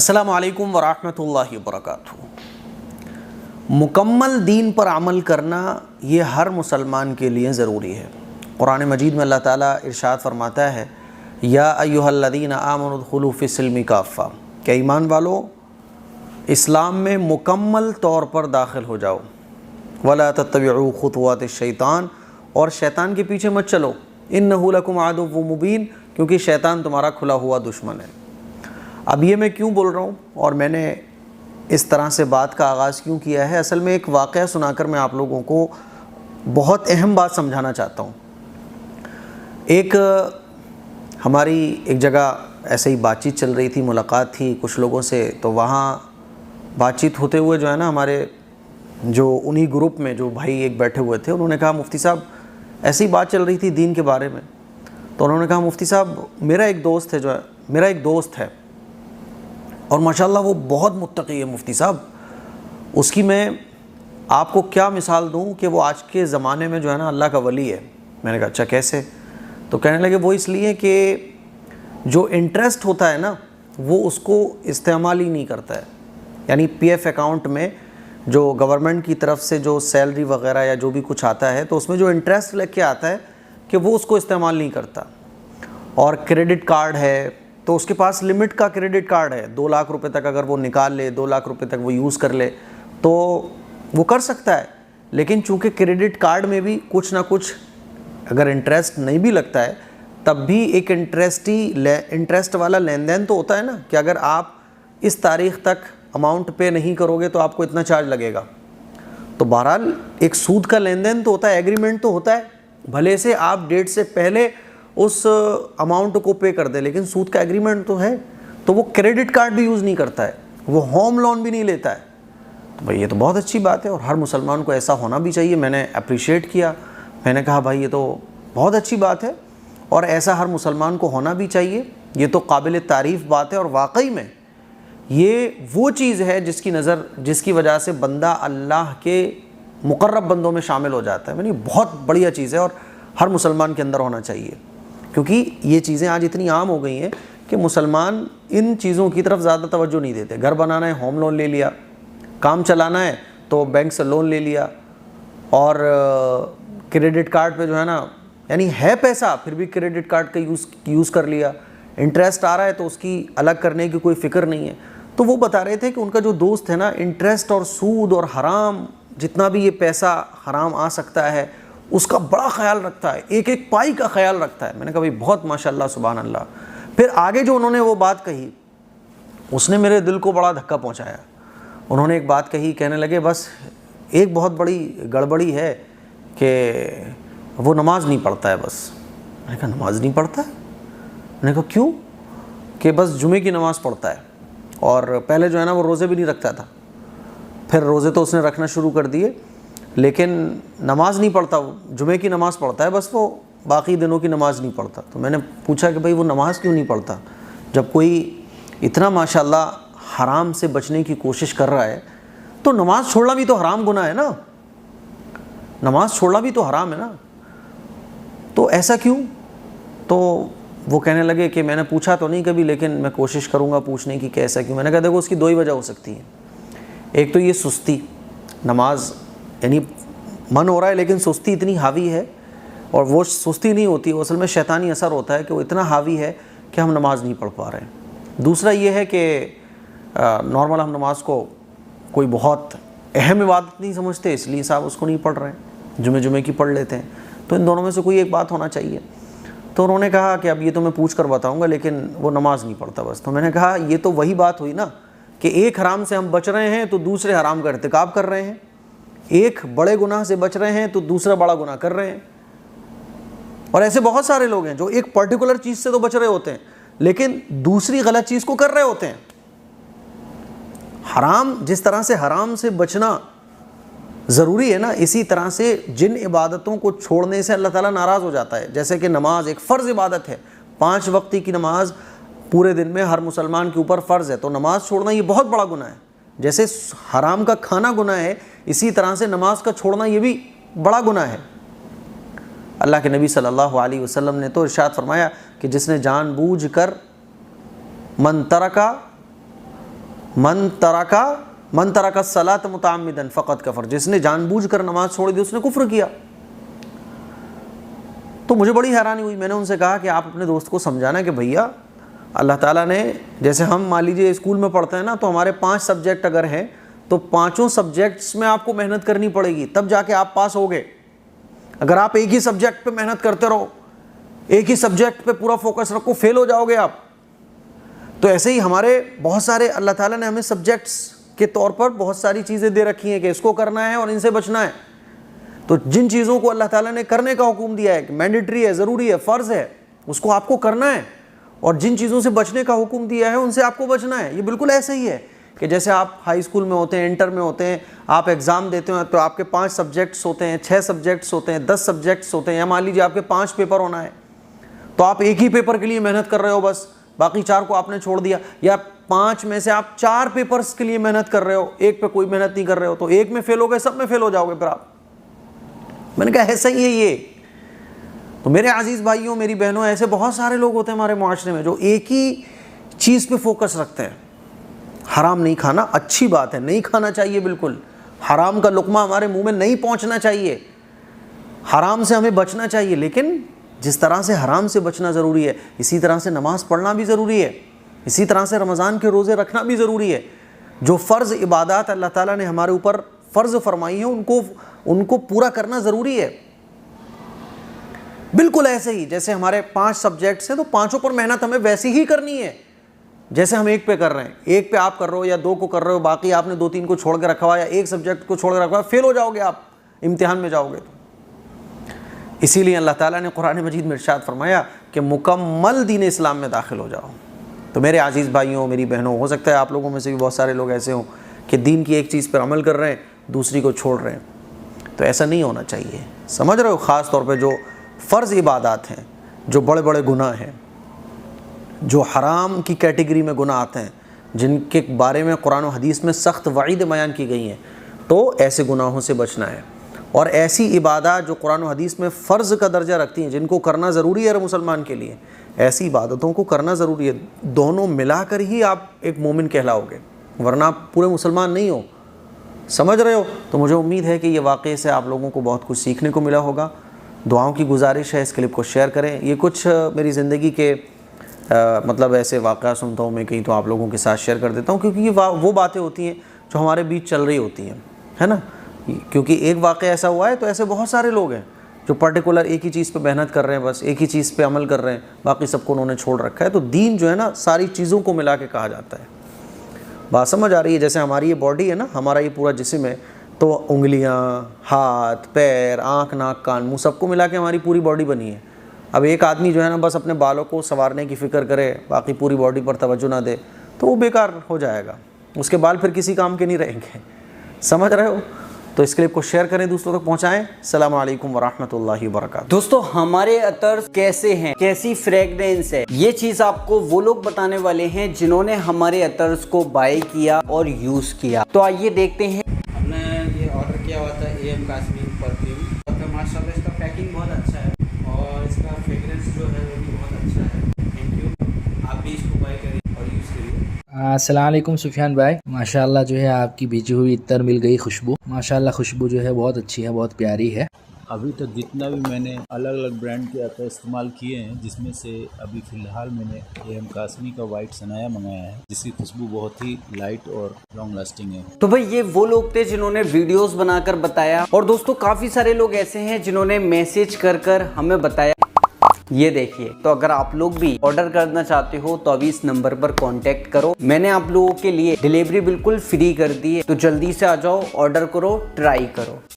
السلام علیکم ورحمۃ اللہ وبرکاتہ۔ مکمل دین پر عمل کرنا یہ ہر مسلمان کے لیے ضروری ہے۔ قرآن مجید میں اللہ تعالیٰ ارشاد فرماتا ہے یا ایھا الذین آمنوا ادخلوا فی السلم کافہ، کہ ایمان والو اسلام میں مکمل طور پر داخل ہو جاؤ۔ ولا تتبعوا خطوات الشیطان، اور شیطان کے پیچھے مت چلو۔ انہ لکم عدو مبین، کیونکہ شیطان تمہارا کھلا ہوا دشمن ہے۔ اب یہ میں کیوں بول رہا ہوں اور میں نے اس طرح سے بات کا آغاز کیوں کیا ہے؟ اصل میں ایک واقعہ سنا کر میں آپ لوگوں کو بہت اہم بات سمجھانا چاہتا ہوں۔ ہماری ایک جگہ ایسے ہی بات چیت چل رہی تھی، ملاقات تھی کچھ لوگوں سے، تو وہاں بات چیت ہوتے ہوئے جو ہے نا، ہمارے جو انہی گروپ میں جو بھائی ایک بیٹھے ہوئے تھے، انہوں نے کہا مفتی صاحب، ایسی بات چل رہی تھی دین کے بارے میں، تو انہوں نے کہا مفتی صاحب میرا ایک دوست ہے اور ماشاءاللہ وہ بہت متقی ہے مفتی صاحب، اس کی میں آپ کو کیا مثال دوں کہ وہ آج کے زمانے میں جو ہے نا اللہ کا ولی ہے۔ میں نے کہا اچھا کیسے؟ تو کہنے لگے وہ اس لیے کہ جو انٹرسٹ ہوتا ہے نا وہ اس کو استعمال ہی نہیں کرتا ہے، یعنی پی ایف اکاؤنٹ میں جو گورنمنٹ کی طرف سے جو سیلری وغیرہ یا جو بھی کچھ آتا ہے، تو اس میں جو انٹرسٹ لے کے آتا ہے کہ وہ اس کو استعمال نہیں کرتا۔ اور کریڈٹ کارڈ ہے تو اس کے پاس لمٹ کا کریڈٹ کارڈ ہے، 2 لاکھ روپے تک اگر وہ نکال لے، 2 لاکھ روپے تک وہ یوز کر لے تو وہ کر سکتا ہے۔ لیکن چونکہ کریڈٹ کارڈ میں بھی کچھ نہ کچھ اگر انٹرسٹ نہیں بھی لگتا ہے، تب بھی ایک انٹرسٹ والا لین دین تو ہوتا ہے نا، کہ اگر آپ اس تاریخ تک اماؤنٹ پے نہیں کرو گے تو آپ کو اتنا چارج لگے گا۔ تو بہرحال ایک سود کا لین دین تو ہوتا ہے، ایگریمنٹ تو ہوتا ہے، بھلے سے آپ ڈیٹ سے پہلے اس اماؤنٹ کو پے کر دے، لیکن سود کا ایگریمنٹ تو ہے۔ تو وہ کریڈٹ کارڈ بھی یوز نہیں کرتا ہے، وہ ہوم لون بھی نہیں لیتا ہے۔ تو بھائی یہ تو بہت اچھی بات ہے اور ہر مسلمان کو ایسا ہونا بھی چاہیے۔ میں نے اپریشیٹ کیا، میں نے کہا بھائی یہ تو بہت اچھی بات ہے اور ایسا ہر مسلمان کو ہونا بھی چاہیے، یہ تو قابل تعریف بات ہے۔ اور واقعی میں یہ وہ چیز ہے جس کی وجہ سے بندہ اللہ کے مقرب بندوں میں شامل ہو جاتا ہے۔ یعنی بہت بڑھیا چیز ہے اور ہر مسلمان کے اندر ہونا چاہیے، کیونکہ یہ چیزیں آج اتنی عام ہو گئی ہیں کہ مسلمان ان چیزوں کی طرف زیادہ توجہ نہیں دیتے۔ گھر بنانا ہے ہوم لون لے لیا، کام چلانا ہے تو بینک سے لون لے لیا، اور کریڈٹ کارڈ پہ جو ہے نا، یعنی ہے پیسہ پھر بھی کریڈٹ کارڈ کا یوز کر لیا، انٹرسٹ آ رہا ہے تو اس کی الگ کرنے کی کوئی فکر نہیں ہے۔ تو وہ بتا رہے تھے کہ ان کا جو دوست ہے نا، انٹرسٹ اور سود اور حرام، جتنا بھی یہ پیسہ حرام آ سکتا ہے اس کا بڑا خیال رکھتا ہے، ایک ایک پائی کا خیال رکھتا ہے۔ میں نے کہا بھائی بہت ماشاءاللہ سبحان اللہ۔ پھر آگے جو انہوں نے وہ بات کہی اس نے میرے دل کو بڑا دھکا پہنچایا۔ انہوں نے ایک بات کہی، کہنے لگے بس ایک بہت بڑی گڑبڑی ہے کہ وہ نماز نہیں پڑھتا ہے بس۔ میں نے کہا نماز نہیں پڑھتا ہے؟ میں نے کہا کیوں؟ کہ بس جمعے کی نماز پڑھتا ہے، اور پہلے جو ہے نا وہ روزے بھی نہیں رکھتا تھا، پھر روزے تو اس نے رکھنا شروع کر دیے، لیکن نماز نہیں پڑھتا، وہ جمعے کی نماز پڑھتا ہے بس، وہ باقی دنوں کی نماز نہیں پڑھتا۔ تو میں نے پوچھا کہ بھائی وہ نماز کیوں نہیں پڑھتا؟ جب کوئی اتنا ماشاءاللہ حرام سے بچنے کی کوشش کر رہا ہے تو نماز چھوڑنا بھی تو حرام گناہ ہے نا، نماز چھوڑنا بھی تو حرام ہے نا، تو ایسا کیوں؟ تو وہ کہنے لگے کہ میں نے پوچھا تو نہیں کبھی، لیکن میں کوشش کروں گا پوچھنے کی کہ ایسا کیوں۔ میں نے کہا دیکھو اس کی 2 ہی وجہ ہو سکتی ہیں۔ ایک تو یہ سستی، نماز یعنی من ہو رہا ہے لیکن سستی اتنی حاوی ہے، اور وہ سستی نہیں ہوتی، وہ اصل میں شیطانی اثر ہوتا ہے کہ وہ اتنا حاوی ہے کہ ہم نماز نہیں پڑھ پا رہے ہیں۔ دوسرا یہ ہے کہ نارمل ہم نماز کو کوئی بہت اہم عبادت نہیں سمجھتے، اس لیے صاحب اس کو نہیں پڑھ رہے ہیں، جمعے کی پڑھ لیتے ہیں۔ تو ان دونوں میں سے کوئی ایک بات ہونا چاہیے۔ تو انہوں نے کہا کہ اب یہ تو میں پوچھ کر بتاؤں گا، لیکن وہ نماز نہیں پڑھتا بس۔ تو میں نے کہا یہ تو وہی بات ہوئی نا کہ ایک حرام سے ہم بچ رہے ہیں تو دوسرے حرام کا ارتکاب کر رہے ہیں، ایک بڑے گناہ سے بچ رہے ہیں تو دوسرا بڑا گناہ کر رہے ہیں۔ اور ایسے بہت سارے لوگ ہیں جو ایک پرٹیکولر چیز سے تو بچ رہے ہوتے ہیں لیکن دوسری غلط چیز کو کر رہے ہوتے ہیں۔ حرام، جس طرح سے حرام سے بچنا ضروری ہے نا، اسی طرح سے جن عبادتوں کو چھوڑنے سے اللہ تعالیٰ ناراض ہو جاتا ہے، جیسے کہ نماز ایک فرض عبادت ہے، 5 وقتی کی نماز پورے دن میں ہر مسلمان کے اوپر فرض ہے، تو نماز چھوڑنا یہ بہت بڑا گناہ ہے۔ جیسے حرام کا کھانا گناہ ہے، اسی طرح سے نماز کا چھوڑنا یہ بھی بڑا گناہ ہے۔ اللہ کے نبی صلی اللہ علیہ وسلم نے تو ارشاد فرمایا کہ جس نے جان بوجھ کر من ترکا من ترک الصلاۃ متعمدا فقد کفر، جس نے جان بوجھ کر نماز چھوڑ دی اس نے کفر کیا۔ تو مجھے بڑی حیرانی ہوئی، میں نے ان سے کہا کہ آپ اپنے دوست کو سمجھانا کہ بھیا اللہ تعالیٰ نے، جیسے ہم مان لیجیے اسکول میں پڑھتے ہیں نا، تو ہمارے 5 سبجیکٹ اگر ہیں تو 5 سبجیکٹس میں آپ کو محنت کرنی پڑے گی، تب جا کے آپ پاس ہوگے۔ اگر آپ ایک ہی سبجیکٹ پہ محنت کرتے رہو، ایک ہی سبجیکٹ پہ پورا فوکس رکھو، فیل ہو جاؤ گے آپ۔ تو ایسے ہی ہمارے بہت سارے اللہ تعالیٰ نے ہمیں سبجیکٹس کے طور پر بہت ساری چیزیں دے رکھی ہیں کہ اس کو کرنا ہے اور ان سے بچنا ہے۔ تو جن چیزوں کو اللہ تعالیٰ نے کرنے کا حکم دیا ہے کہ مینڈیٹری ہے، ضروری ہے، فرض ہے، اس کو آپ کو کرنا ہے، اور جن چیزوں سے بچنے کا حکم دیا ہے ان سے آپ کو بچنا ہے۔ یہ بالکل ایسے ہی ہے کہ جیسے آپ ہائی اسکول میں ہوتے ہیں، انٹر میں ہوتے ہیں، آپ ایگزام دیتے ہیں تو آپ کے 5 سبجیکٹس ہوتے ہیں، 6 سبجیکٹس ہوتے ہیں، 10 سبجیکٹس ہوتے ہیں، یا مان لیجیے آپ کے 5 پیپر ہونا ہے، تو آپ ایک ہی پیپر کے لیے محنت کر رہے ہو، بس باقی 4 کو آپ نے چھوڑ دیا، یا 5 میں سے آپ 4 پیپرز کے لیے محنت کر رہے ہو، ایک پہ کوئی محنت نہیں کر رہے ہو، تو ایک میں فیل ہو گئے، سب میں فیل ہو جاؤ گے پھر آپ۔ میں نے کہا ایسا ہی ہے یہ۔ تو میرے عزیز بھائیوں، میری بہنوں، ایسے بہت سارے لوگ ہوتے ہیں ہمارے معاشرے میں جو ایک ہی چیز پہ فوکس رکھتے ہیں۔ حرام نہیں کھانا اچھی بات ہے، نہیں کھانا چاہیے، بالکل حرام کا لقمہ ہمارے منہ میں نہیں پہنچنا چاہیے، حرام سے ہمیں بچنا چاہیے، لیکن جس طرح سے حرام سے بچنا ضروری ہے اسی طرح سے نماز پڑھنا بھی ضروری ہے، اسی طرح سے رمضان کے روزے رکھنا بھی ضروری ہے۔ جو فرض عبادات اللہ تعالیٰ نے ہمارے اوپر فرض فرمائی ہیں ان کو پورا کرنا ضروری ہے۔ بالکل ایسے ہی جیسے ہمارے 5 سبجیکٹس ہیں تو 5 پر محنت ہمیں ویسی ہی کرنی ہے جیسے ہم ایک پہ کر رہے ہیں۔ ایک پہ آپ کر رہے ہو یا 2 کو کر رہے ہو، باقی آپ نے 2-3 کو چھوڑ کے رکھا ہوا یا ایک سبجیکٹ کو چھوڑ کے رکھا ہوا، فیل ہو جاؤ گے آپ امتحان میں جاؤ گے تو۔ اسی لیے اللہ تعالیٰ نے قرآن مجید میں ارشاد فرمایا کہ مکمل دین اسلام میں داخل ہو جاؤ۔ تو میرے عزیز بھائیوں، میری بہنوں، ہو سکتا ہے آپ لوگوں میں سے بھی بہت سارے لوگ ایسے ہوں کہ دین کی ایک چیز پر عمل کر رہے ہیں، دوسری کو چھوڑ رہے ہیں، تو ایسا نہیں ہونا چاہیے۔ سمجھ رہے ہو؟ خاص طور پہ جو فرض عبادات ہیں، جو بڑے بڑے گناہ ہیں، جو حرام کی کیٹیگری میں گناہ آتے ہیں، جن کے بارے میں قرآن و حدیث میں سخت وعید بیان کی گئی ہیں، تو ایسے گناہوں سے بچنا ہے۔ اور ایسی عبادات جو قرآن و حدیث میں فرض کا درجہ رکھتی ہیں، جن کو کرنا ضروری ہے ہر مسلمان کے لیے، ایسی عبادتوں کو کرنا ضروری ہے۔ دونوں ملا کر ہی آپ ایک مومن کہلاؤ گے، ورنہ آپ پورے مسلمان نہیں ہو۔ سمجھ رہے ہو؟ تو مجھے امید ہے کہ یہ واقعے سے آپ لوگوں کو بہت کچھ سیکھنے کو ملا ہوگا۔ دعاؤں کی گزارش ہے اس کلپ کو شیئر کریں۔ یہ کچھ میری زندگی کے مطلب ایسے واقعہ سنتا ہوں میں کہیں تو آپ لوگوں کے ساتھ شیئر کر دیتا ہوں، کیونکہ یہ وہ باتیں ہوتی ہیں جو ہمارے بیچ چل رہی ہوتی ہیں، ہے نا؟ کیونکہ ایک واقعہ ایسا ہوا ہے تو ایسے بہت سارے لوگ ہیں جو پرٹیکولر ایک ہی چیز پہ محنت کر رہے ہیں، بس ایک ہی چیز پہ عمل کر رہے ہیں، باقی سب کو انہوں نے چھوڑ رکھا ہے۔ تو دین جو ہے نا، ساری چیزوں کو ملا کے کہا جاتا ہے۔ بات سمجھ آ رہی ہے؟ جیسے ہماری یہ باڈی ہے نا، ہمارا یہ پورا جسم ہے، تو انگلیاں، ہاتھ، پیر، آنکھ، ناک، کان، منہ، سب کو ملا کے ہماری پوری باڈی بنی ہے۔ اب ایک آدمی جو ہے نا بس اپنے بالوں کو سنوارنے کی فکر کرے، باقی پوری باڈی پر توجہ نہ دے، تو وہ بیکار ہو جائے گا، اس کے بال پھر کسی کام کے نہیں رہیں گے۔ سمجھ رہے ہو؟ تو اس کلپ کو شیئر کریں، دوسروں تک پہنچائیں۔ السلام علیکم ورحمۃ اللہ وبرکاتہ۔ دوستو، ہمارے عطر کیسے ہیں، کیسی فریگرنس ہے، یہ چیز آپ کو وہ لوگ بتانے والے ہیں جنہوں نے ہمارے عطرز کو بائی کیا اور یوز کیا۔ تو آئیے دیکھتے ہیں۔ ہم نے یہ آرڈر کیا ہوا تھا AM کاسمین پرفیوم، ماشاء اللہ اس کا پیکنگ بہت اچھا ہے اور اس کا فریگرنس جو ہے وہ بھی بہت اچھا ہے۔ تھینک یو، آپ بھی اس کو بائی کریں اور یوز کریے۔ السلام علیکم سفیان بھائی، ماشاءاللہ جو ہے آپ کی بیچی ہوئی عطر مل گئی خوشبو، ماشاءاللہ خوشبو جو ہے بہت اچھی ہے، بہت پیاری ہے۔ ابھی تک جتنا بھی میں نے الگ الگ برانڈ کے عطر استعمال کیے ہیں، جس میں سے ابھی فی الحال میں نے AM کاسمی کا وائٹ سنایا منگایا ہے، جس کی خوشبو بہت ہی لائٹ اور لانگ لاسٹنگ ہے۔ تو بھائی یہ وہ لوگ تھے جنہوں نے ویڈیوز بنا کر بتایا، اور دوستو کافی سارے لوگ ایسے ہیں جنہوں نے میسج کر کر ہمیں بتایا۔ یہ دیکھیے، تو اگر آپ لوگ بھی آرڈر کرنا چاہتے ہو تو ابھی اس نمبر پر کانٹیکٹ کرو۔ میں نے آپ لوگوں کے لیے ڈیلیوری بالکل فری کر دی ہے، تو جلدی سے آ جاؤ، آرڈر کرو، ٹرائی کرو۔